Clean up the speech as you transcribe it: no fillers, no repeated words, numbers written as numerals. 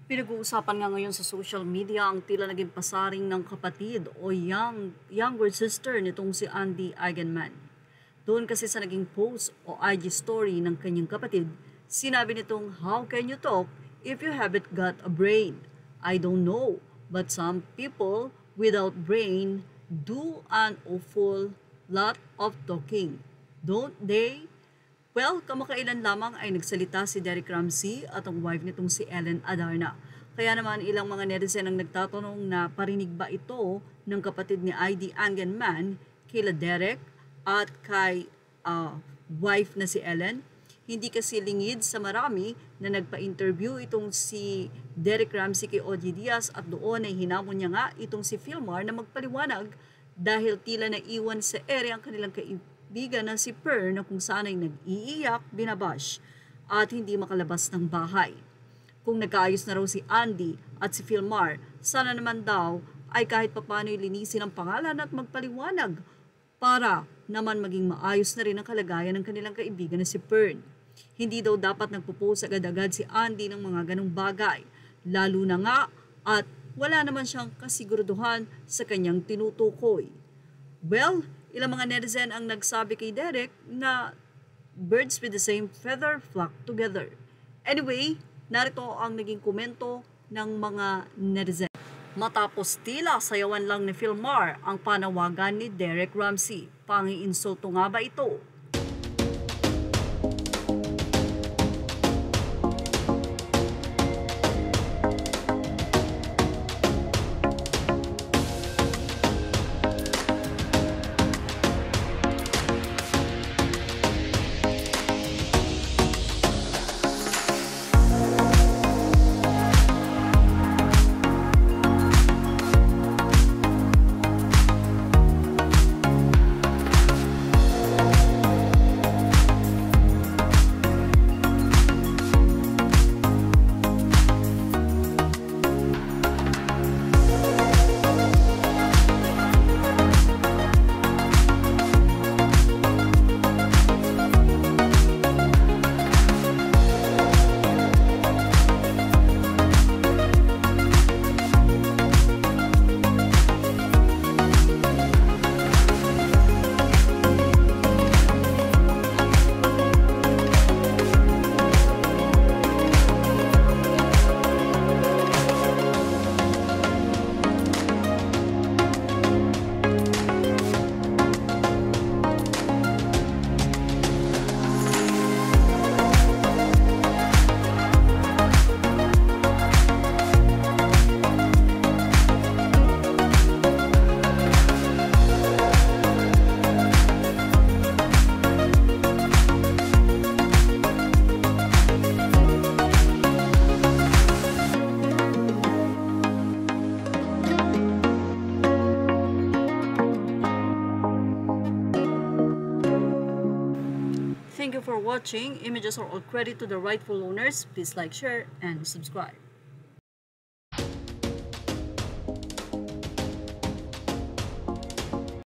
Pinag-uusapan nga ngayon sa social media ang tila naging pasaring ng kapatid o younger sister nitong si Andy Eigenman. Doon kasi sa naging post o IG story ng kanyang kapatid, sinabi nitong, "How can you talk if you haven't got a brain? I don't know, but some people without brain do an awful lot of talking. Don't they?" Well, kamakailan lamang ay nagsalita si Derek Ramsey at ang wife nitong si Ellen Adarna. Kaya naman ilang mga netizen ang nagtatanong na parinig ba ito ng kapatid ni ID Angenman kila Derek at kay wife na si Ellen. Hindi kasi lingid sa marami na nagpa-interview itong si Derek Ramsey kay OG Diaz at doon ay hinamon niya nga itong si Philmar na magpaliwanag dahil tila naiwan sa ere ang kanilang kaibigan na si Per na kung saan ay nag-iiyak, binabash at hindi makalabas ng bahay. Kung nagkaayos na raw si Andy at si Philmar, sana naman daw ay kahit papano linisin ang pangalan at magpaliwanag para naman maging maayos na rin ang kalagayan ng kanilang kaibigan na si Pern. Hindi daw dapat nagpo-post agad-agad si Andy ng mga ganong bagay, lalo na nga at wala naman siyang kasiguraduhan sa kanyang tinutukoy. Well, ilang mga netizen ang nagsabi kay Derek na birds with the same feather flock together. Anyway, narito ang naging komento ng mga netizen. Matapos tila sayawan lang ni Philmar ang panawagan ni Derek Ramsey. Pangi-insulto nga ba ito? Thank you for watching. Images are all credit to the rightful owners. Please like, share, and subscribe.